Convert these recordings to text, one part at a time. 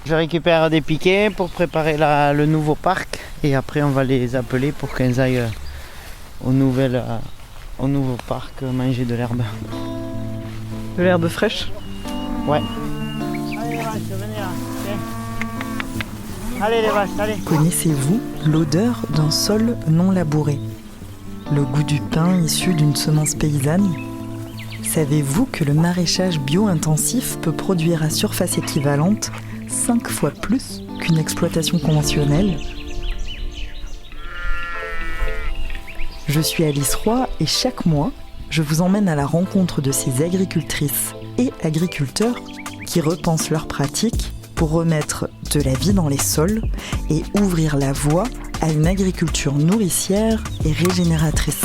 Je récupère des piquets pour préparer le nouveau parc et après on va les appeler pour qu'ils aillent au nouveau parc manger de l'herbe. De l'herbe fraîche? Ouais. Allez les vaches, venez là. Allez les vaches, allez. Connaissez-vous l'odeur d'un sol non labouré? Le goût du pain issu d'une semence paysanne? Savez-vous que le maraîchage bio-intensif peut produire à surface équivalente 5 fois plus qu'une exploitation conventionnelle? Je suis Alice Roy et chaque mois, je vous emmène à la rencontre de ces agricultrices et agriculteurs qui repensent leurs pratiques pour remettre de la vie dans les sols et ouvrir la voie à une agriculture nourricière et régénératrice.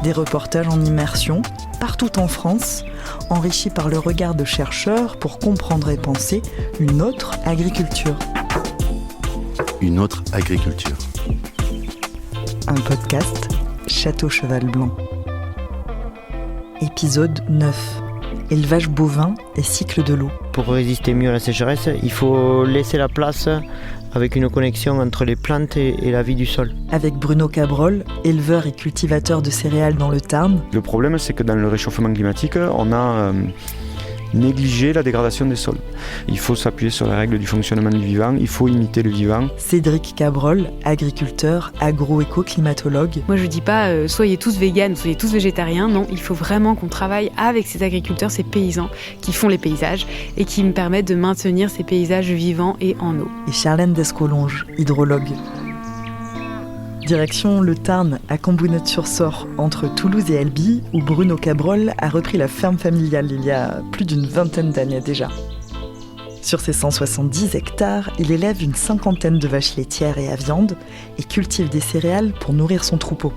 Des reportages en immersion, partout en France, enrichis par le regard de chercheurs pour comprendre et penser une autre agriculture. Une autre agriculture. Un podcast Château Cheval Blanc. Épisode 9. Élevage bovin et cycle de l'eau. Pour résister mieux à la sécheresse, il faut laisser la place avec une connexion entre les plantes et la vie du sol. Avec Bruno Cabrol, éleveur et cultivateur de céréales dans le Tarn. Le problème, c'est que dans le réchauffement climatique, on a négligé la dégradation des sols. Il faut s'appuyer sur les règles du fonctionnement du vivant, il faut imiter le vivant. Cédric Cabrol, agriculteur, agro-éco-climatologue. Moi je dis pas soyez tous véganes, soyez tous végétariens, non, il faut vraiment qu'on travaille avec ces agriculteurs, ces paysans qui font les paysages et qui me permettent de maintenir ces paysages vivants et en eau. Et Charlène Descolonges, hydrologue. Direction le Tarn, à Cambounet-sur-Sort, entre Toulouse et Albi, où Bruno Cabrol a repris la ferme familiale il y a plus d'une vingtaine d'années déjà. Sur ses 170 hectares, il élève une cinquantaine de vaches laitières et à viande et cultive des céréales pour nourrir son troupeau.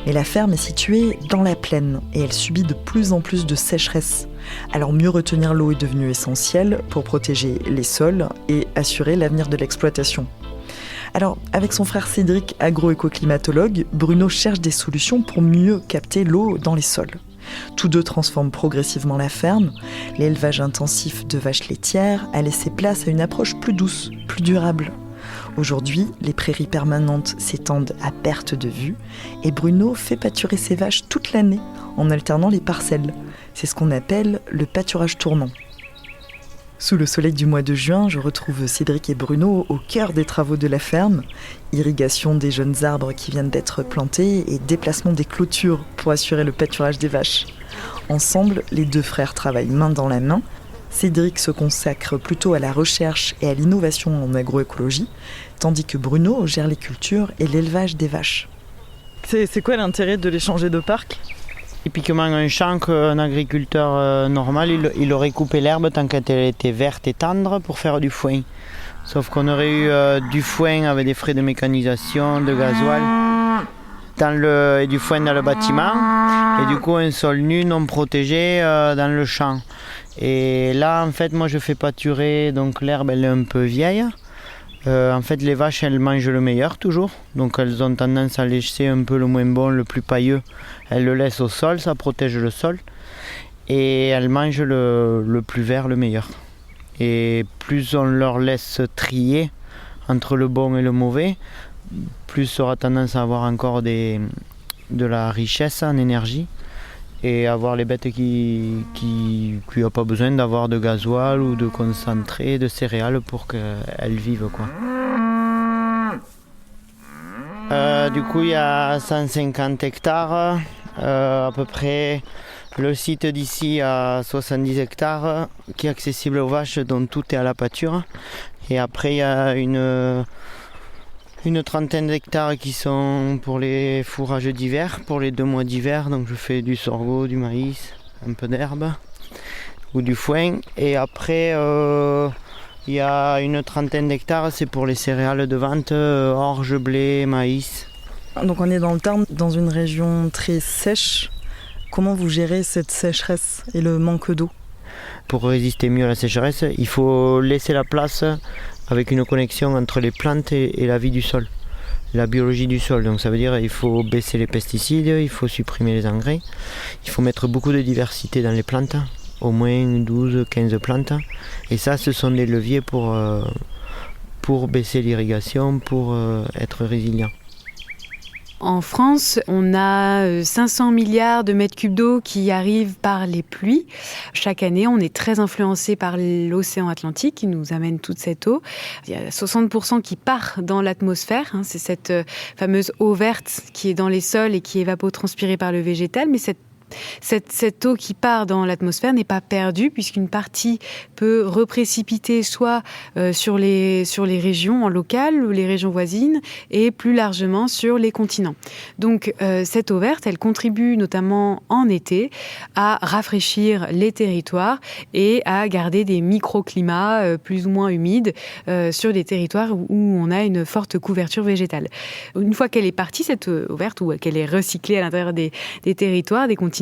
Mais la ferme est située dans la plaine et elle subit de plus en plus de sécheresse. Alors mieux retenir l'eau est devenu essentiel pour protéger les sols et assurer l'avenir de l'exploitation. Alors, avec son frère Cédric, agro-éco-climatologue, Bruno cherche des solutions pour mieux capter l'eau dans les sols. Tous deux transforment progressivement la ferme. L'élevage intensif de vaches laitières a laissé place à une approche plus douce, plus durable. Aujourd'hui, les prairies permanentes s'étendent à perte de vue et Bruno fait pâturer ses vaches toute l'année en alternant les parcelles. C'est ce qu'on appelle le pâturage tournant. Sous le soleil du mois de juin, je retrouve Cédric et Bruno au cœur des travaux de la ferme. Irrigation des jeunes arbres qui viennent d'être plantés et déplacement des clôtures pour assurer le pâturage des vaches. Ensemble, les deux frères travaillent main dans la main. Cédric se consacre plutôt à la recherche et à l'innovation en agroécologie, tandis que Bruno gère les cultures et l'élevage des vaches. C'est quoi l'intérêt de les changer de parc ? Typiquement un champ qu'un agriculteur normal, il aurait coupé l'herbe tant qu'elle était verte et tendre pour faire du foin. Sauf qu'on aurait eu du foin avec des frais de mécanisation, de gasoil, et du foin dans le bâtiment, et du coup un sol nu non protégé dans le champ. Et là en fait moi je fais pâturer, donc l'herbe elle est un peu vieille. En fait les vaches elles mangent le meilleur toujours, donc elles ont tendance à laisser un peu le moins bon, le plus pailleux, elles le laissent au sol, ça protège le sol, et elles mangent le plus vert, le meilleur. Et plus on leur laisse trier entre le bon et le mauvais, plus on aura tendance à avoir encore de la richesse en énergie, et avoir les bêtes qui n'ont pas besoin d'avoir de gasoil ou de concentré de céréales pour qu'elles vivent, quoi. Du coup il y a 150 hectares à peu près. Le site d'ici a 70 hectares qui est accessible aux vaches, dont tout est à la pâture. Et après il y a une trentaine d'hectares qui sont pour les fourrages d'hiver, pour les 2 mois d'hiver. Donc je fais du sorgho, du maïs, un peu d'herbe ou du foin. Et après il y a une trentaine d'hectares, c'est pour les céréales de vente, orge, blé, maïs. Donc on est dans le Tarn, dans une région très sèche. Comment vous gérez cette sécheresse et le manque d'eau ? Pour résister mieux à la sécheresse, il faut laisser la place avec une connexion entre les plantes et la vie du sol, la biologie du sol. Donc ça veut dire qu'il faut baisser les pesticides, il faut supprimer les engrais, il faut mettre beaucoup de diversité dans les plantes au moins 12-15 plantes. Et ça, ce sont des leviers pour baisser l'irrigation, pour être résilient. En France, on a 500 milliards de mètres cubes d'eau qui arrivent par les pluies. Chaque année, on est très influencé par l'océan Atlantique qui nous amène toute cette eau. Il y a 60% qui part dans l'atmosphère. C'est cette fameuse eau verte qui est dans les sols et qui est évapotranspirée par le végétal. Mais cette eau qui part dans l'atmosphère n'est pas perdue puisqu'une partie peut reprécipiter soit sur les régions en local ou les régions voisines et plus largement sur les continents. Donc cette eau verte, elle contribue notamment en été à rafraîchir les territoires et à garder des microclimats plus ou moins humides sur des territoires où on a une forte couverture végétale. Une fois qu'elle est partie, cette eau verte, ou qu'elle est recyclée à l'intérieur des territoires, des continents,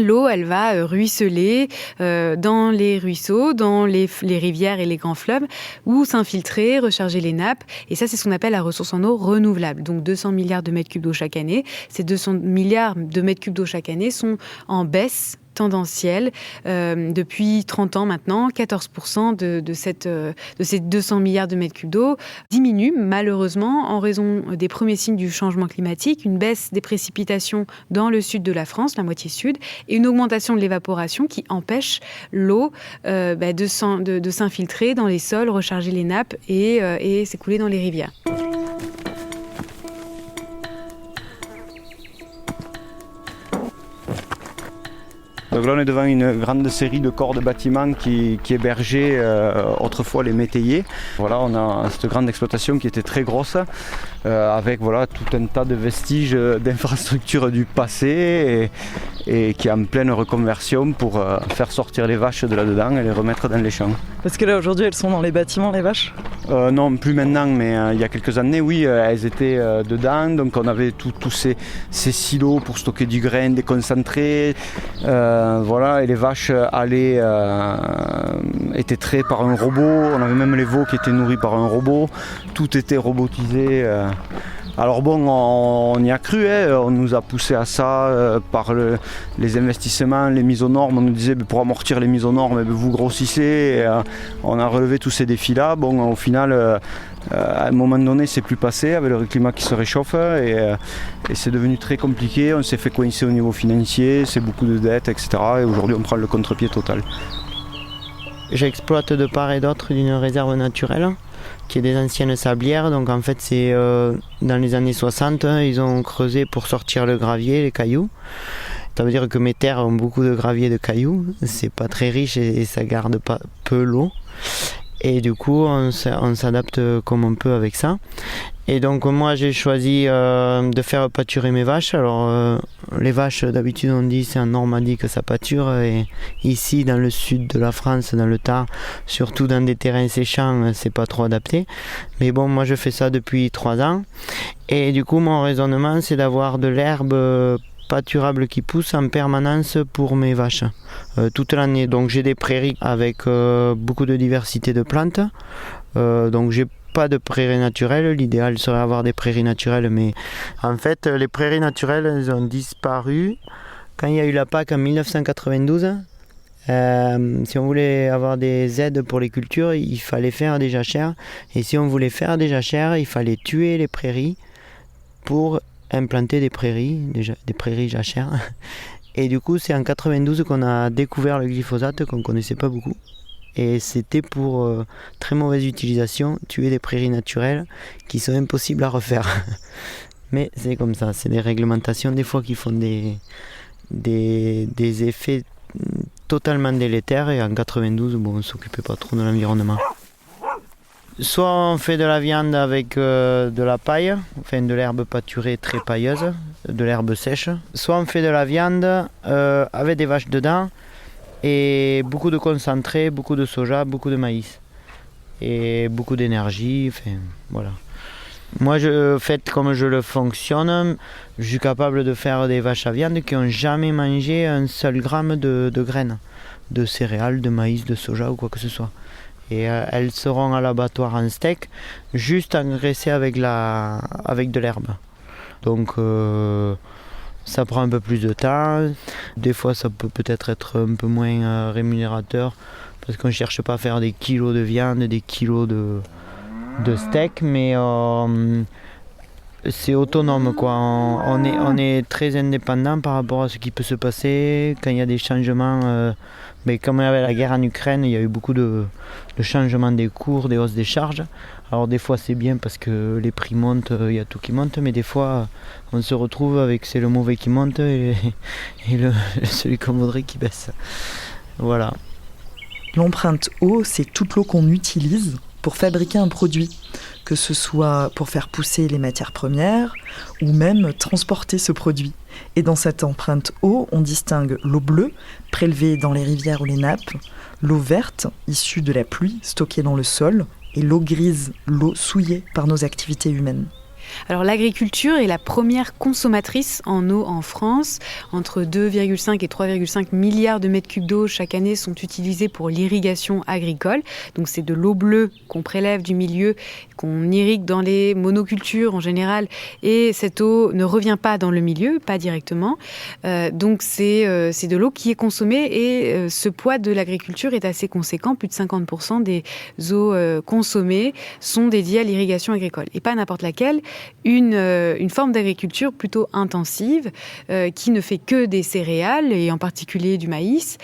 l'eau, elle va ruisseler dans les ruisseaux, dans les rivières et les grands fleuves, ou s'infiltrer, recharger les nappes. Et ça, c'est ce qu'on appelle la ressource en eau renouvelable. Donc 200 milliards de mètres cubes d'eau chaque année. Ces 200 milliards de mètres cubes d'eau chaque année sont en baisse tendancielle depuis 30 ans maintenant. 14% de ces 200 milliards de mètres cubes d'eau diminuent malheureusement en raison des premiers signes du changement climatique, une baisse des précipitations dans le sud de la France, la moitié sud, et une augmentation de l'évaporation qui empêche l'eau de s'infiltrer dans les sols, recharger les nappes et s'écouler dans les rivières. Donc là, on est devant une grande série de corps de bâtiments qui hébergeaient autrefois les métayers. Voilà, on a cette grande exploitation qui était très grosse, avec tout un tas de vestiges d'infrastructures du passé et qui est en pleine reconversion pour faire sortir les vaches de là-dedans et les remettre dans les champs. Parce que là, aujourd'hui, elles sont dans les bâtiments, les vaches ? Non, plus maintenant, mais il y a quelques années, oui, elles étaient dedans. Donc on avait tous ces silos pour stocker du grain déconcentré. Et les vaches étaient traitées par un robot. On avait même les veaux qui étaient nourris par un robot. Tout était robotisé. Alors bon, on y a cru, on nous a poussé à ça par les investissements, les mises aux normes. On nous disait pour amortir les mises aux normes, vous grossissez. On a relevé tous ces défis-là. Bon, au final, à un moment donné, c'est plus passé avec le climat qui se réchauffe et c'est devenu très compliqué. On s'est fait coincer au niveau financier, c'est beaucoup de dettes, etc. Et aujourd'hui, on prend le contre-pied total. J'exploite de part et d'autre d'une réserve naturelle qui est des anciennes sablières. Donc en fait, c'est dans les années 60, ils ont creusé pour sortir le gravier, les cailloux. Ça veut dire que mes terres ont beaucoup de gravier et de cailloux. C'est pas très riche et ça garde pas peu l'eau. Et du coup, on s'adapte comme on peut avec ça. Et donc moi, j'ai choisi de faire pâturer mes vaches. Alors les vaches, d'habitude, on dit c'est en Normandie que ça pâture. Et ici, dans le sud de la France, dans le Tarn, surtout dans des terrains séchants, c'est pas trop adapté. Mais bon, moi, je fais ça depuis 3 ans. Et du coup, mon raisonnement, c'est d'avoir de l'herbe pâturable qui pousse en permanence pour mes vaches toute l'année. Donc j'ai des prairies avec beaucoup de diversité de plantes. Donc j'ai pas de prairies naturelles. L'idéal serait d'avoir des prairies naturelles, mais en fait les prairies naturelles elles ont disparu quand il y a eu la PAC en 1992. Si on voulait avoir des aides pour les cultures, il fallait faire des jachères. Et si on voulait faire des jachères, il fallait tuer les prairies pour implanter des prairies jachères. Et du coup, c'est en 92 qu'on a découvert le glyphosate qu'on ne connaissait pas beaucoup. Et c'était pour très mauvaise utilisation, tuer des prairies naturelles qui sont impossibles à refaire. Mais c'est comme ça, c'est des réglementations des fois qui font des effets totalement délétères. Et en 92, on ne s'occupait pas trop de l'environnement. Soit on fait de la viande avec de la paille, enfin de l'herbe pâturée très pailleuse, de l'herbe sèche. Soit on fait de la viande avec des vaches dedans et beaucoup de concentré, beaucoup de soja, beaucoup de maïs et beaucoup d'énergie. Enfin, voilà. Moi, comme je le fonctionne, je suis capable de faire des vaches à viande qui n'ont jamais mangé un seul gramme de graines, de céréales, de maïs, de soja ou quoi que ce soit. Et elles seront à l'abattoir en steak, juste engraissées avec de l'herbe. Donc Ça prend un peu plus de temps. Des fois, ça peut peut-être être un peu moins rémunérateur parce qu'on ne cherche pas à faire des kilos de viande, des kilos de steak, mais c'est autonome, quoi. On est très indépendant par rapport à ce qui peut se passer quand il y a des changements. Mais comme avec la guerre en Ukraine, il y a eu beaucoup de changements des cours, des hausses des charges. Alors des fois c'est bien parce que les prix montent, il y a tout qui monte, mais des fois on se retrouve avec c'est le mauvais qui monte et celui qu'on voudrait qui baisse. Voilà. L'empreinte eau, c'est toute l'eau qu'on utilise pour fabriquer un produit, que ce soit pour faire pousser les matières premières ou même transporter ce produit. Et dans cette empreinte eau, on distingue l'eau bleue, prélevée dans les rivières ou les nappes, l'eau verte, issue de la pluie, stockée dans le sol, et l'eau grise, l'eau souillée par nos activités humaines. Alors l'agriculture est la première consommatrice en eau en France. Entre 2,5 et 3,5 milliards de mètres cubes d'eau chaque année sont utilisés pour l'irrigation agricole. Donc c'est de l'eau bleue qu'on prélève du milieu, qu'on irrigue dans les monocultures en général. Et cette eau ne revient pas dans le milieu, pas directement. Donc c'est de l'eau qui est consommée et ce poids de l'agriculture est assez conséquent. Plus de 50% des eaux consommées sont dédiées à l'irrigation agricole. Et pas n'importe laquelle. Une forme d'agriculture plutôt intensive qui ne fait que des céréales et en particulier du maïs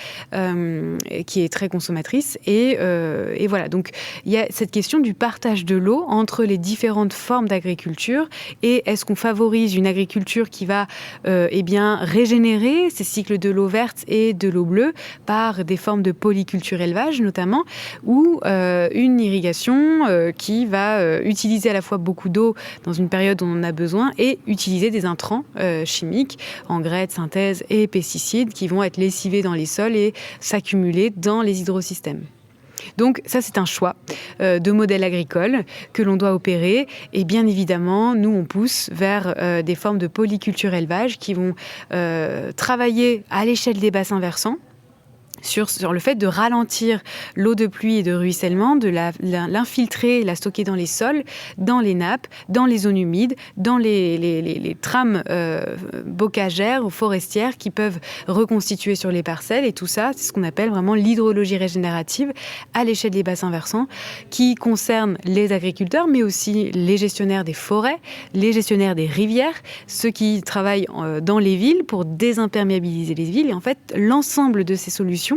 qui est très consommatrice et voilà, donc il y a cette question du partage de l'eau entre les différentes formes d'agriculture et est-ce qu'on favorise une agriculture qui va régénérer ces cycles de l'eau verte et de l'eau bleue par des formes de polyculture élevage notamment ou une irrigation qui va utiliser à la fois beaucoup d'eau dans une période où on en a besoin et utiliser des intrants chimiques, engrais de synthèse et pesticides qui vont être lessivés dans les sols et s'accumuler dans les hydrosystèmes. Donc ça, c'est un choix de modèle agricole que l'on doit opérer. Et bien évidemment, nous, on pousse vers des formes de polyculture élevage qui vont travailler à l'échelle des bassins versants, sur le fait de ralentir l'eau de pluie et de ruissellement, de l'infiltrer, la stocker dans les sols, dans les nappes, dans les zones humides, dans les trames bocagères ou forestières qui peuvent reconstituer sur les parcelles. Et tout ça, c'est ce qu'on appelle vraiment l'hydrologie régénérative à l'échelle des bassins versants, qui concerne les agriculteurs, mais aussi les gestionnaires des forêts, les gestionnaires des rivières, ceux qui travaillent dans les villes pour désimperméabiliser les villes. Et en fait, l'ensemble de ces solutions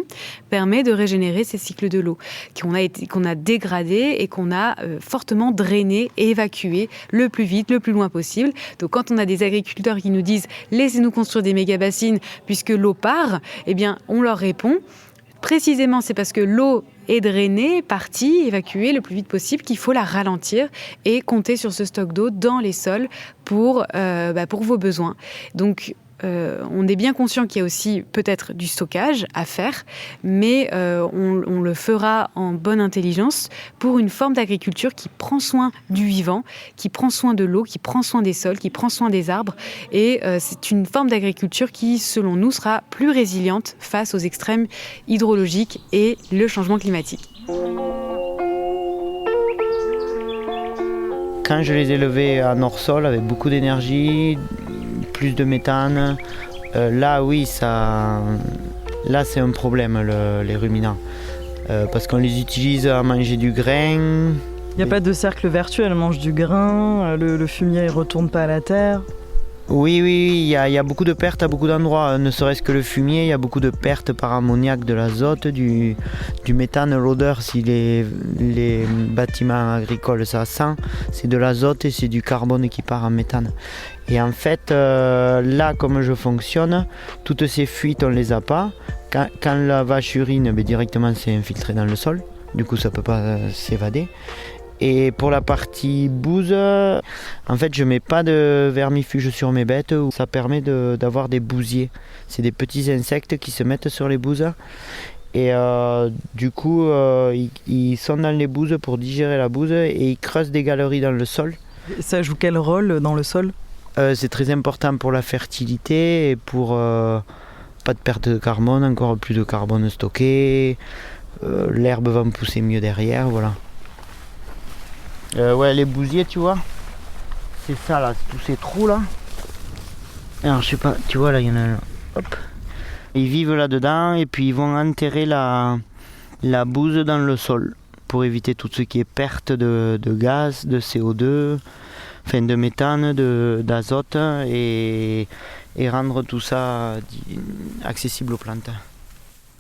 permet de régénérer ces cycles de l'eau qu'on a dégradés et qu'on a fortement drainés et évacués le plus vite, le plus loin possible. Donc quand on a des agriculteurs qui nous disent « laissez-nous construire des méga-bassines puisque l'eau part », eh bien on leur répond précisément c'est parce que l'eau est drainée, partie, évacuée le plus vite possible qu'il faut la ralentir et compter sur ce stock d'eau dans les sols pour vos besoins. Donc on est bien conscient qu'il y a aussi peut-être du stockage à faire, mais on le fera en bonne intelligence pour une forme d'agriculture qui prend soin du vivant, qui prend soin de l'eau, qui prend soin des sols, qui prend soin des arbres. Et c'est une forme d'agriculture qui, selon nous, sera plus résiliente face aux extrêmes hydrologiques et le changement climatique. Quand je les élevais en hors-sol avec beaucoup d'énergie, plus de méthane, là c'est un problème les ruminants parce qu'on les utilise à manger du grain. Il n'y a pas de cercle vertueux, elles mangent du grain, le fumier ne retourne pas à la terre. Oui, il y a beaucoup de pertes à beaucoup d'endroits, ne serait-ce que le fumier, il y a beaucoup de pertes par ammoniac, de l'azote, du méthane, l'odeur, si les bâtiments agricoles ça sent, c'est de l'azote et c'est du carbone qui part en méthane. Et en fait, là, comme je fonctionne, toutes ces fuites, on ne les a pas. Quand la vache urine, directement, c'est infiltré dans le sol. Du coup, ça ne peut pas s'évader. Et pour la partie bouse, en fait, je ne mets pas de vermifuge sur mes bêtes. Ça permet d'avoir des bousiers. C'est des petits insectes qui se mettent sur les bouses. Et du coup, ils sont dans les bouses pour digérer la bouse et ils creusent des galeries dans le sol. Ça joue quel rôle dans le sol ? C'est très important pour la fertilité et pour pas de perte de carbone, encore plus de carbone stocké. L'herbe va me pousser mieux derrière, voilà. Les bousiers, tu vois, c'est ça là, tous ces trous là. Alors je sais pas, tu vois là, il y en a là. Hop. Ils vivent là-dedans et puis ils vont enterrer la bouse dans le sol pour éviter tout ce qui est perte de gaz, de CO2, enfin de méthane, d'azote et rendre tout ça accessible aux plantes.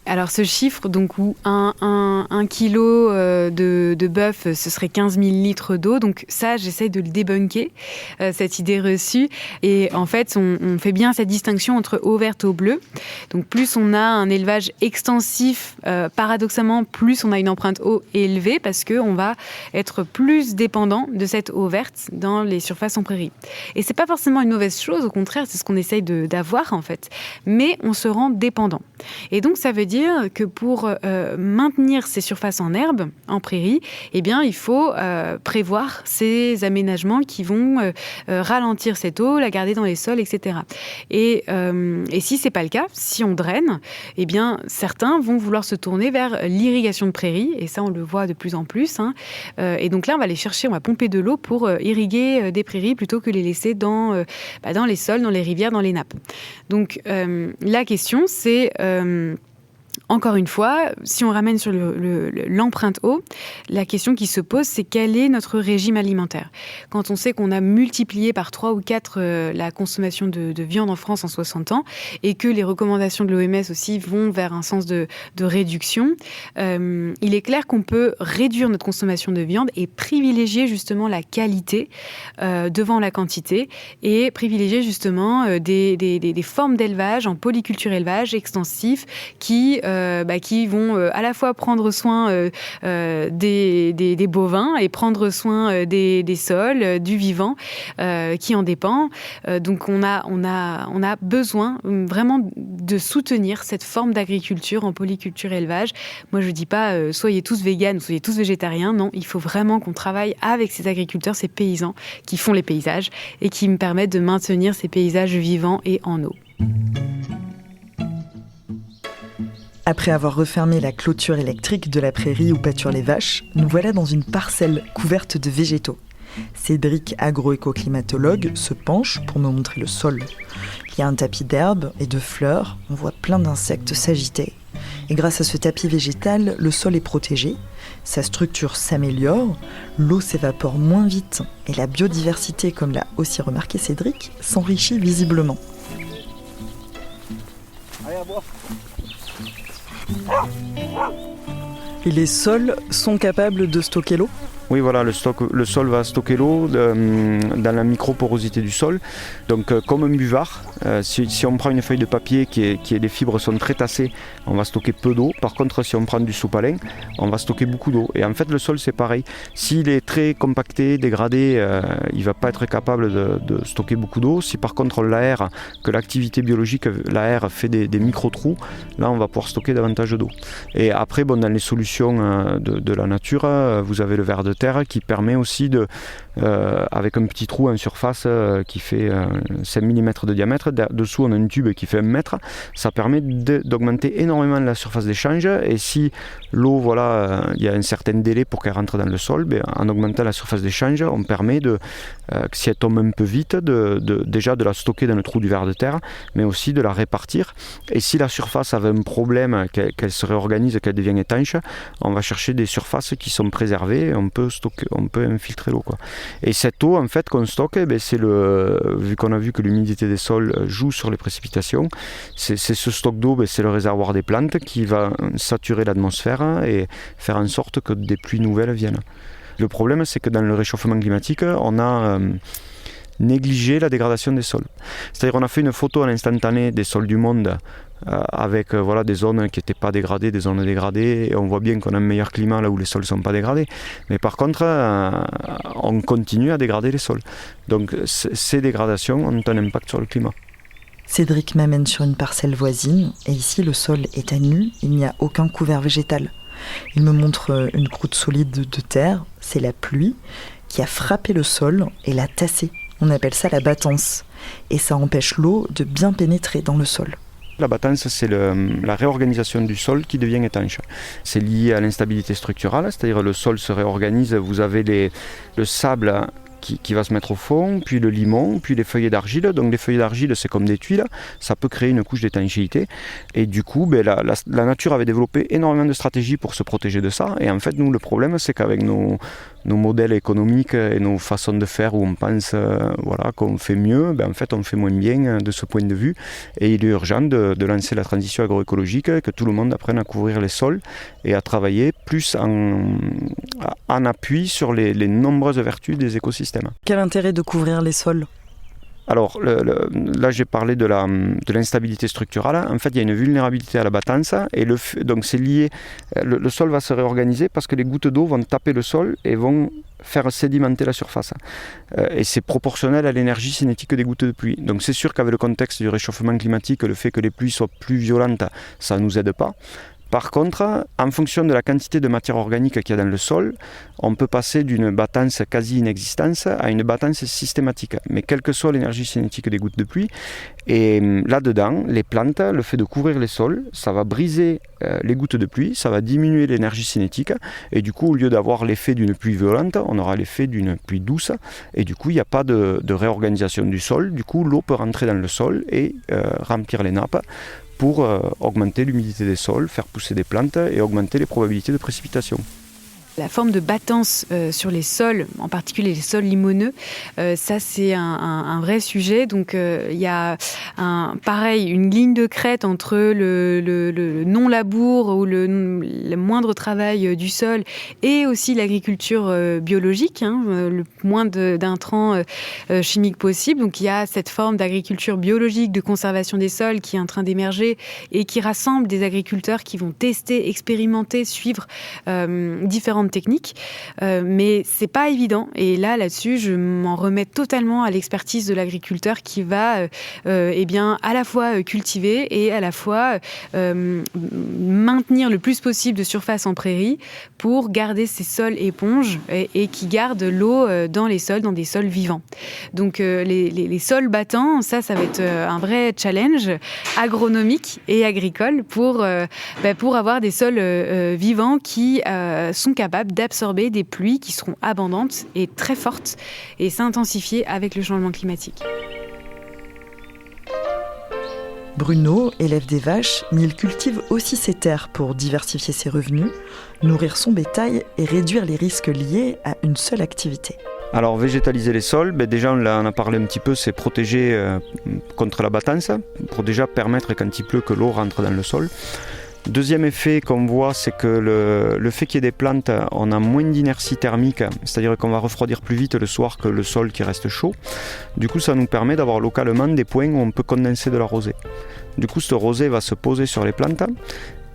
Alors ce chiffre, donc où un kilo de bœuf, ce serait 15 000 litres d'eau. Donc ça, j'essaie de le débunker, cette idée reçue. Et en fait, on fait bien cette distinction entre eau verte et eau bleue. Donc plus on a un élevage extensif, paradoxalement, plus on a une empreinte eau élevée parce qu'on va être plus dépendant de cette eau verte dans les surfaces en prairie. Et c'est pas forcément une mauvaise chose, au contraire, c'est ce qu'on essaye d'avoir en fait. Mais on se rend dépendant. Et donc ça veut dire que pour maintenir ces surfaces en herbe, en prairie, eh bien, il faut prévoir ces aménagements qui vont ralentir cette eau, la garder dans les sols, etc. Et si c'est pas le cas, si on draine, eh bien, certains vont vouloir se tourner vers l'irrigation de prairie, et ça, on le voit de plus en plus. Et donc là, on va aller chercher, on va pomper de l'eau pour irriguer des prairies plutôt que les laisser dans les sols, dans les rivières, dans les nappes. Donc la question, c'est encore une fois, si on ramène sur l'empreinte eau, la question qui se pose, c'est quel est notre régime alimentaire ? Quand on sait qu'on a multiplié par 3 ou 4 la consommation de viande en France en 60 ans et que les recommandations de l'OMS aussi vont vers un sens de réduction, il est clair qu'on peut réduire notre consommation de viande et privilégier justement la qualité devant la quantité et privilégier justement des formes d'élevage en polyculture élevage extensif qui vont à la fois prendre soin des bovins et prendre soin des sols, du vivant qui en dépend. Donc on a besoin vraiment de soutenir cette forme d'agriculture en polyculture élevage. Moi je dis pas soyez tous véganes ou soyez tous végétariens, non, il faut vraiment qu'on travaille avec ces agriculteurs, ces paysans qui font les paysages et qui me permettent de maintenir ces paysages vivants et en eau. Après avoir refermé la clôture électrique de la prairie où pâturent les vaches, nous voilà dans une parcelle couverte de végétaux. Cédric, agroécoclimatologue, se penche pour me montrer le sol. Il y a un tapis d'herbes et de fleurs, on voit plein d'insectes s'agiter. Et grâce à ce tapis végétal, le sol est protégé, sa structure s'améliore, l'eau s'évapore moins vite et la biodiversité, comme l'a aussi remarqué Cédric, s'enrichit visiblement. Allez, à boire. Et les sols sont capables de stocker l'eau ? Oui, voilà, le sol va stocker l'eau dans la microporosité du sol. Donc, comme un buvard, si on prend une feuille de papier les fibres sont très tassées, on va stocker peu d'eau. Par contre, si on prend du sopalin, on va stocker beaucoup d'eau. Et en fait, le sol, c'est pareil. S'il est très compacté, dégradé, il ne va pas être capable de stocker beaucoup d'eau. Si par contre, on l'aère, que l'activité biologique, l'aère fait des micro-trous, là, on va pouvoir stocker davantage d'eau. Et après, dans les solutions de la nature, vous avez le ver de terre qui permet aussi avec un petit trou en surface qui fait 5 mm de diamètre, dessous on a une tube qui fait 1 mètre, ça permet d'augmenter énormément la surface d'échange. Et si l'eau, il y a un certain délai pour qu'elle rentre dans le sol, en augmentant la surface d'échange, on permet si elle tombe un peu vite, déjà de la stocker dans le trou du ver de terre, mais aussi de la répartir. Et si la surface avait un problème, qu'elle se réorganise, qu'elle devient étanche, on va chercher des surfaces qui sont préservées, on peut infiltrer l'eau, quoi. Et cette eau en fait qu'on stocke, vu qu'on a vu que l'humidité des sols joue sur les précipitations, c'est ce stock d'eau, c'est le réservoir des plantes qui va saturer l'atmosphère et faire en sorte que des pluies nouvelles viennent. Le problème, c'est que dans le réchauffement climatique, on a négligé la dégradation des sols. C'est-à-dire qu'on a fait une photo à l'instantané des sols du monde avec des zones qui n'étaient pas dégradées, des zones dégradées, et on voit bien qu'on a un meilleur climat là où les sols ne sont pas dégradés. Mais par contre, on continue à dégrader les sols. Donc ces dégradations ont un impact sur le climat. Cédric m'amène sur une parcelle voisine, et ici le sol est à nu, il n'y a aucun couvert végétal. Il me montre une croûte solide de terre, c'est la pluie, qui a frappé le sol et l'a tassé. On appelle ça la battance, et ça empêche l'eau de bien pénétrer dans le sol. La battance, c'est la réorganisation du sol qui devient étanche. C'est lié à l'instabilité structurale, c'est-à-dire le sol se réorganise, vous avez le sable qui va se mettre au fond, puis le limon, puis les feuillets d'argile. Donc les feuillets d'argile, c'est comme des tuiles, ça peut créer une couche d'étanchéité. Et du coup, la nature avait développé énormément de stratégies pour se protéger de ça. Et en fait, nous, le problème, c'est qu'avec nos modèles économiques et nos façons de faire où on pense qu'on fait mieux, en fait, on fait moins bien de ce point de vue. Et il est urgent de lancer la transition agroécologique, que tout le monde apprenne à couvrir les sols et à travailler plus en appui sur les nombreuses vertus des écosystèmes. Quel intérêt de couvrir les sols ? Alors là j'ai parlé de l'instabilité structurale. En fait il y a une vulnérabilité à la battance et donc c'est lié, le sol va se réorganiser parce que les gouttes d'eau vont taper le sol et vont faire sédimenter la surface. Et c'est proportionnel à l'énergie cinétique des gouttes de pluie. Donc c'est sûr qu'avec le contexte du réchauffement climatique, le fait que les pluies soient plus violentes, ça ne nous aide pas. Par contre, en fonction de la quantité de matière organique qu'il y a dans le sol, on peut passer d'une battance quasi inexistante à une battance systématique, mais quelle que soit l'énergie cinétique des gouttes de pluie. Et là-dedans, les plantes, le fait de couvrir les sols, ça va briser les gouttes de pluie, ça va diminuer l'énergie cinétique, et du coup, au lieu d'avoir l'effet d'une pluie violente, on aura l'effet d'une pluie douce, et du coup, il n'y a pas de réorganisation du sol. Du coup, l'eau peut rentrer dans le sol et remplir les nappes, pour augmenter l'humidité des sols, faire pousser des plantes et augmenter les probabilités de précipitation. La forme de battance sur les sols, en particulier les sols limoneux, ça c'est un vrai sujet. Donc il y a une ligne de crête entre le non-labour ou le moindre travail du sol et aussi l'agriculture biologique, le moins d'intrants chimiques possible. Donc il y a cette forme d'agriculture biologique, de conservation des sols qui est en train d'émerger et qui rassemble des agriculteurs qui vont tester, expérimenter, suivre différentes techniques, mais c'est pas évident. Et là-dessus, je m'en remets totalement à l'expertise de l'agriculteur qui va, à la fois cultiver et à la fois maintenir le plus possible de surface en prairie pour garder ces sols éponges et qui gardent l'eau dans les sols, dans des sols vivants. Donc les sols battants, ça va être un vrai challenge agronomique et agricole pour avoir des sols vivants qui sont capables d'absorber des pluies qui seront abondantes et très fortes et s'intensifier avec le changement climatique. Bruno élève des vaches, mais il cultive aussi ses terres pour diversifier ses revenus, nourrir son bétail et réduire les risques liés à une seule activité. Alors végétaliser les sols, déjà on a parlé un petit peu, c'est protéger contre la battance, pour déjà permettre quand il pleut que l'eau rentre dans le sol. Deuxième effet qu'on voit, c'est que le fait qu'il y ait des plantes, on a moins d'inertie thermique, c'est-à-dire qu'on va refroidir plus vite le soir que le sol qui reste chaud. Du coup, ça nous permet d'avoir localement des points où on peut condenser de la rosée. Du coup, cette rosée va se poser sur les plantes.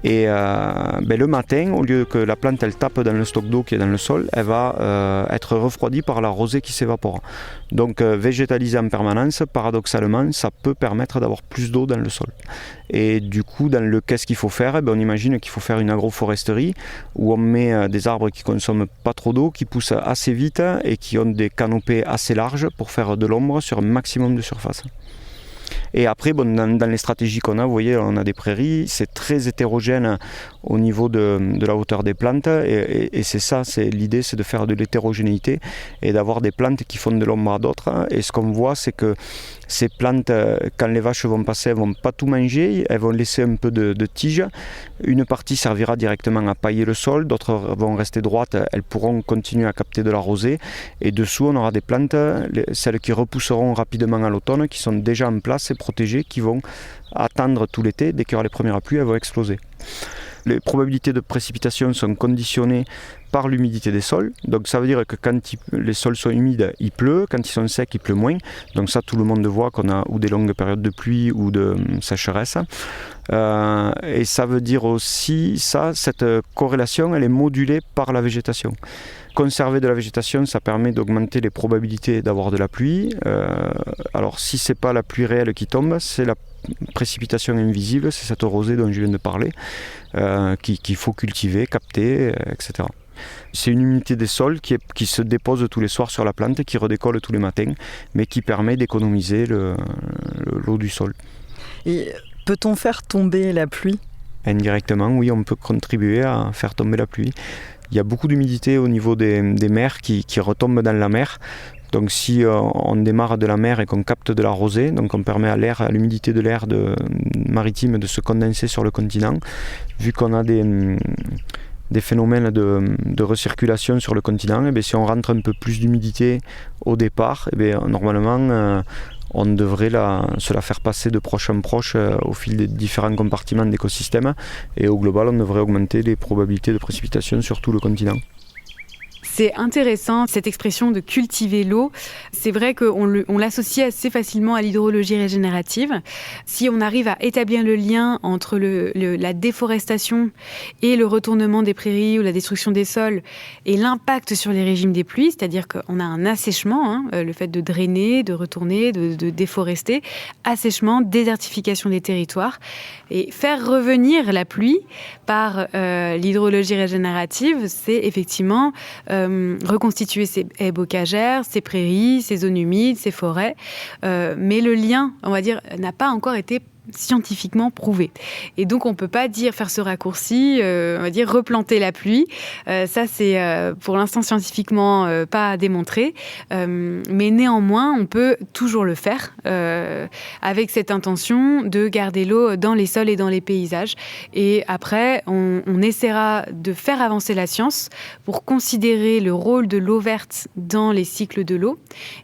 Et le matin, au lieu que la plante elle tape dans le stock d'eau qui est dans le sol, elle va être refroidie par la rosée qui s'évapore. Donc végétaliser en permanence, paradoxalement, ça peut permettre d'avoir plus d'eau dans le sol. Et du coup, qu'est-ce qu'il faut faire ? On imagine qu'il faut faire une agroforesterie où on met des arbres qui ne consomment pas trop d'eau, qui poussent assez vite et qui ont des canopées assez larges pour faire de l'ombre sur un maximum de surface. Et après, dans les stratégies qu'on a, vous voyez, on a des prairies, c'est très hétérogène au niveau de la hauteur des plantes. Et c'est ça, l'idée, c'est de faire de l'hétérogénéité et d'avoir des plantes qui font de l'ombre à d'autres. Et ce qu'on voit, c'est que ces plantes, quand les vaches vont passer, elles ne vont pas tout manger, elles vont laisser un peu de tige. Une partie servira directement à pailler le sol, d'autres vont rester droites, elles pourront continuer à capter de la rosée. Et dessous, on aura des plantes, celles qui repousseront rapidement à l'automne, qui sont déjà en place et protégées, qui vont attendre tout l'été. Dès qu'il y aura les premières pluies, elles vont exploser. Les probabilités de précipitation sont conditionnées par l'humidité des sols. Donc ça veut dire que quand les sols sont humides, il pleut. Quand ils sont secs, il pleut moins. Donc ça, tout le monde voit qu'on a ou des longues périodes de pluie ou de sécheresse. Et ça veut dire aussi, cette corrélation, elle est modulée par la végétation. Conserver de la végétation, ça permet d'augmenter les probabilités d'avoir de la pluie. Alors si ce n'est pas la pluie réelle qui tombe, c'est la précipitation invisible, c'est cette rosée dont je viens de parler, qu'il faut cultiver, capter, etc. C'est une humidité des sols qui se dépose tous les soirs sur la plante, qui redécolle tous les matins, mais qui permet d'économiser l'eau du sol. Et peut-on faire tomber la pluie ? Indirectement, oui, on peut contribuer à faire tomber la pluie. il y a beaucoup d'humidité au niveau des mers qui retombent dans la mer. Donc si on démarre de la mer et qu'on capte de la rosée, donc on permet à l'humidité de l'air maritime de se condenser sur le continent, vu qu'on a des phénomènes de recirculation sur le continent, et bien si on rentre un peu plus d'humidité au départ, et bien normalement on devrait se la faire passer de proche en proche au fil des différents compartiments d'écosystèmes, et au global on devrait augmenter les probabilités de précipitation sur tout le continent. C'est intéressant, cette expression de cultiver l'eau. C'est vrai qu'on l'associe assez facilement à l'hydrologie régénérative. Si on arrive à établir le lien entre la déforestation et le retournement des prairies ou la destruction des sols et l'impact sur les régimes des pluies, c'est-à-dire qu'on a un assèchement, le fait de drainer, de retourner, de déforester, assèchement, désertification des territoires, et faire revenir la pluie par l'hydrologie régénérative, c'est effectivement reconstituer ces haies bocagères, ces prairies, ces zones humides, ces forêts. Mais le lien, on va dire, n'a pas encore été scientifiquement prouvé. Et donc, on ne peut pas faire ce raccourci, on va dire replanter la pluie. Ça, c'est pour l'instant scientifiquement pas démontré. Mais néanmoins, on peut toujours le faire avec cette intention de garder l'eau dans les sols et dans les paysages. Et après, on essaiera de faire avancer la science pour considérer le rôle de l'eau verte dans les cycles de l'eau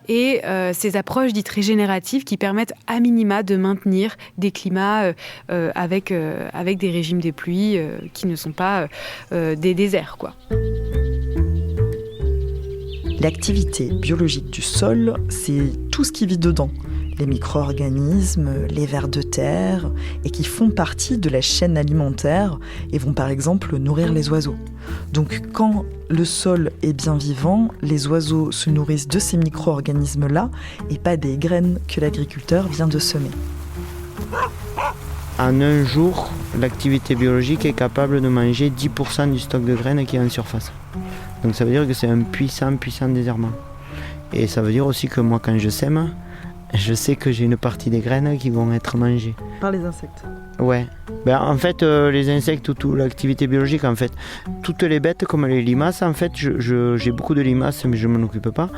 et ces approches dites régénératives qui permettent à minima de maintenir des climats avec des régimes des pluies qui ne sont pas des déserts, quoi. L'activité biologique du sol, c'est tout ce qui vit dedans. Les micro-organismes, les vers de terre, et qui font partie de la chaîne alimentaire et vont par exemple nourrir les oiseaux. Donc quand le sol est bien vivant, les oiseaux se nourrissent de ces micro-organismes-là et pas des graines que l'agriculteur vient de semer. En un jour, l'activité biologique est capable de manger 10% du stock de graines qui est en surface. Donc ça veut dire que c'est un puissant désherbant. Et ça veut dire aussi que moi, quand je sème, je sais que j'ai une partie des graines qui vont être mangées. Par les insectes. Ouais. En fait, les insectes ou l'activité biologique, en fait, toutes les bêtes comme les limaces, en fait, j'ai beaucoup de limaces, mais je ne m'en occupe pas.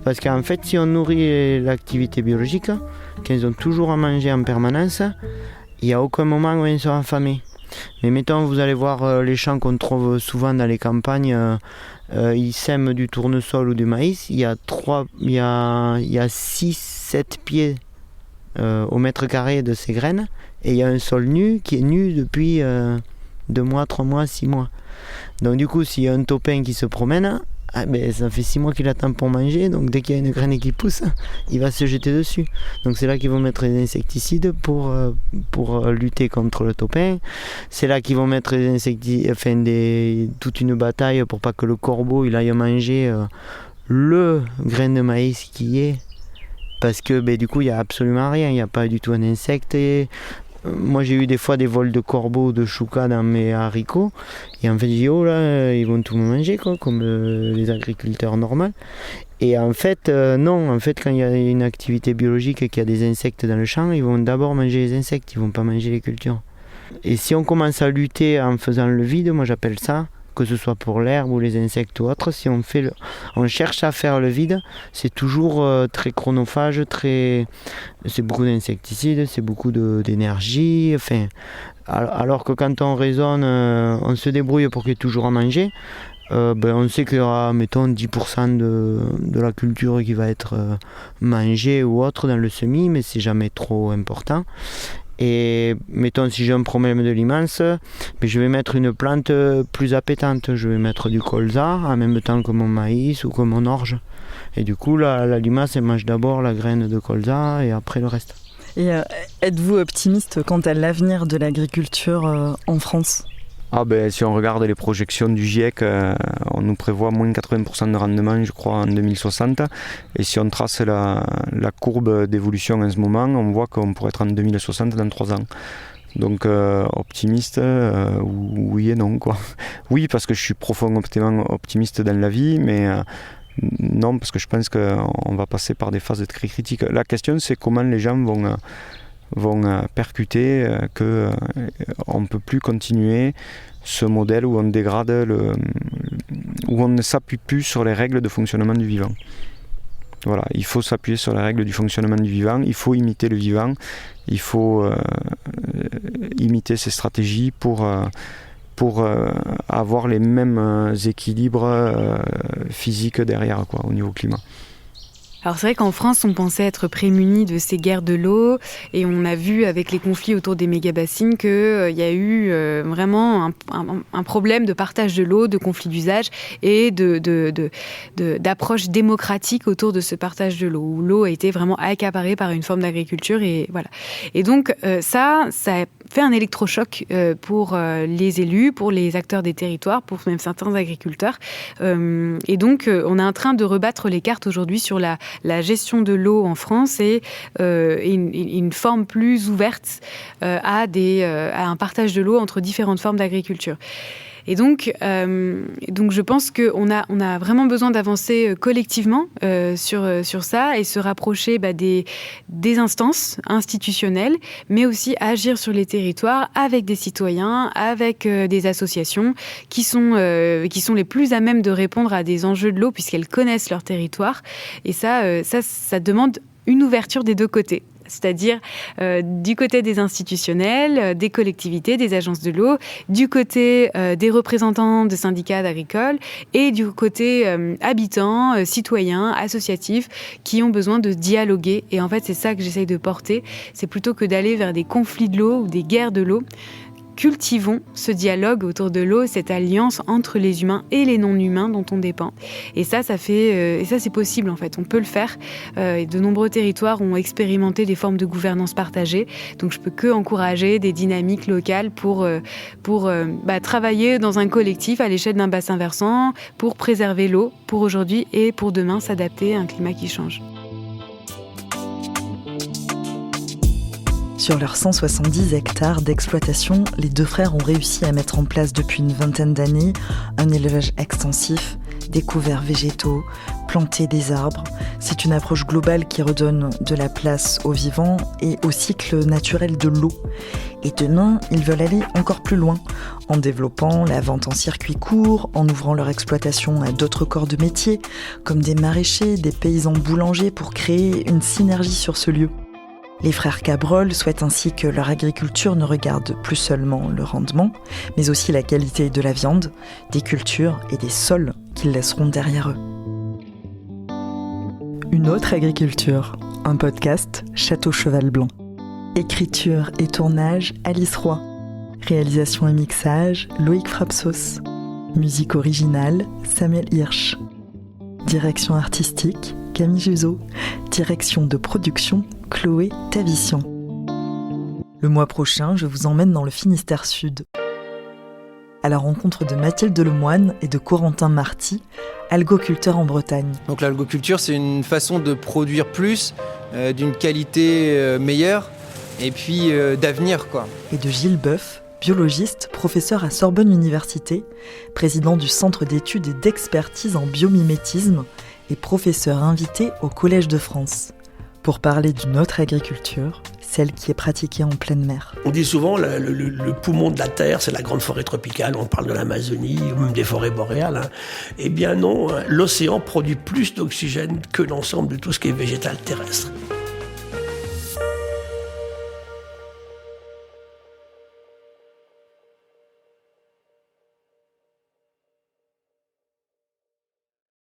Parce qu'en fait, si on nourrit l'activité biologique, qu'elles ont toujours à manger en permanence, il n'y a aucun moment où elles sont affamées. Mais mettons, vous allez voir les champs qu'on trouve souvent dans les campagnes, ils sèment du tournesol ou du maïs, il y a 6-7 pieds au mètre carré de ces graines, et il y a un sol nu qui est nu depuis 2 mois, 3 mois, 6 mois. Donc du coup, s'il y a un topin qui se promène, ça fait 6 mois qu'il attend pour manger, donc dès qu'il y a une graine qui pousse, il va se jeter dessus. Donc c'est là qu'ils vont mettre des insecticides pour lutter contre le topin. C'est là qu'ils vont mettre des insecticides, toute une bataille pour pas que le corbeau il aille manger le grain de maïs qui est. Parce que du coup il n'y a absolument rien, il n'y a pas du tout un insecte. Moi j'ai eu des fois des vols de corbeaux, de choucas dans mes haricots, et en fait j'ai dit oh là ils vont tout me manger quoi, comme les agriculteurs normaux. Et en fait non, en fait quand il y a une activité biologique et qu'il y a des insectes dans le champ, ils vont d'abord manger les insectes, ils vont pas manger les cultures. Et si on commence à lutter en faisant le vide, moi j'appelle ça, que ce soit pour l'herbe ou les insectes ou autre, si on cherche à faire le vide, c'est toujours très chronophage, c'est beaucoup d'insecticides, c'est beaucoup d'énergie, enfin, alors que quand on raisonne, on se débrouille pour qu'il y ait toujours à manger, on sait qu'il y aura, mettons, 10% de la culture qui va être mangée ou autre dans le semis, mais c'est jamais trop important. Et mettons si j'ai un problème de limace, je vais mettre une plante plus appétante, je vais mettre du colza en même temps que mon maïs ou que mon orge. Et du coup la limace elle mange d'abord la graine de colza et après le reste. Et êtes-vous optimiste quant à l'avenir de l'agriculture en France ? Si on regarde les projections du GIEC, on nous prévoit moins de 80% de rendement, je crois, en 2060. Et si on trace la courbe d'évolution en ce moment, on voit qu'on pourrait être en 2060 dans 3 ans. Donc optimiste, oui et non, quoi. Oui, parce que je suis profondément optimiste dans la vie, mais non, parce que je pense qu'on va passer par des phases de très critiques. La question, c'est comment les gens vont percuter qu'on ne peut plus continuer ce modèle où on dégrade où on ne s'appuie plus sur les règles de fonctionnement du vivant. Voilà, il faut s'appuyer sur les règles du fonctionnement du vivant, il faut imiter le vivant, il faut imiter ses stratégies pour avoir les mêmes équilibres physiques derrière, au niveau climat. Alors c'est vrai qu'en France, on pensait être prémunis de ces guerres de l'eau et on a vu avec les conflits autour des méga-bassines qu'il y a eu vraiment un problème de partage de l'eau, de conflits d'usage et d'approche démocratique autour de ce partage de l'eau, où l'eau a été vraiment accaparée par une forme d'agriculture. Et voilà. Et donc ça fait un électrochoc pour les élus, pour les acteurs des territoires, pour même certains agriculteurs. Et donc on est en train de rebattre les cartes aujourd'hui sur la gestion de l'eau en France et une forme plus ouverte à un partage de l'eau entre différentes formes d'agriculture. Et donc je pense qu'on a vraiment besoin d'avancer collectivement sur ça et se rapprocher des instances institutionnelles, mais aussi agir sur les territoires avec des citoyens, avec des associations qui sont les plus à même de répondre à des enjeux de l'eau puisqu'elles connaissent leur territoire. Et ça demande une ouverture des deux côtés. C'est-à-dire du côté des institutionnels, des collectivités, des agences de l'eau, du côté des représentants de syndicats agricoles et du côté habitants, citoyens, associatifs qui ont besoin de dialoguer. Et en fait, c'est ça que j'essaye de porter. C'est plutôt que d'aller vers des conflits de l'eau ou des guerres de l'eau. Cultivons ce dialogue autour de l'eau, cette alliance entre les humains et les non-humains dont on dépend. Et ça c'est possible en fait. On peut le faire. De nombreux territoires ont expérimenté des formes de gouvernance partagée. Donc je peux que encourager des dynamiques locales pour travailler dans un collectif à l'échelle d'un bassin versant, pour préserver l'eau pour aujourd'hui et pour demain s'adapter à un climat qui change. Sur leurs 170 hectares d'exploitation, les deux frères ont réussi à mettre en place depuis une vingtaine d'années un élevage extensif, des couverts végétaux, planter des arbres. C'est une approche globale qui redonne de la place au vivant et au cycle naturel de l'eau. Et demain, ils veulent aller encore plus loin, en développant la vente en circuit court, en ouvrant leur exploitation à d'autres corps de métier, comme des maraîchers, des paysans boulangers, pour créer une synergie sur ce lieu. Les frères Cabrol souhaitent ainsi que leur agriculture ne regarde plus seulement le rendement, mais aussi la qualité de la viande, des cultures et des sols qu'ils laisseront derrière eux. Une autre agriculture, un podcast Château Cheval Blanc. Écriture et tournage, Alice Roy. Réalisation et mixage, Loïc Frapsos. Musique originale, Samuel Hirsch. Direction artistique, Camille Juzo. Direction de production, Chloé Tavissian. Le mois prochain, je vous emmène dans le Finistère Sud. À la rencontre de Mathilde Lemoine et de Corentin Marty, algoculteurs en Bretagne. Donc l'algoculture, c'est une façon de produire plus, d'une qualité meilleure, et puis d'avenir, quoi. Et de Gilles Boeuf, biologiste, professeur à Sorbonne Université, président du Centre d'études et d'expertise en biomimétisme et professeur invité au Collège de France, pour parler d'une autre agriculture, celle qui est pratiquée en pleine mer. On dit souvent le poumon de la Terre, c'est la grande forêt tropicale, on parle de l'Amazonie ou même des forêts boréales. Eh bien non, l'océan produit plus d'oxygène que l'ensemble de tout ce qui est végétal terrestre.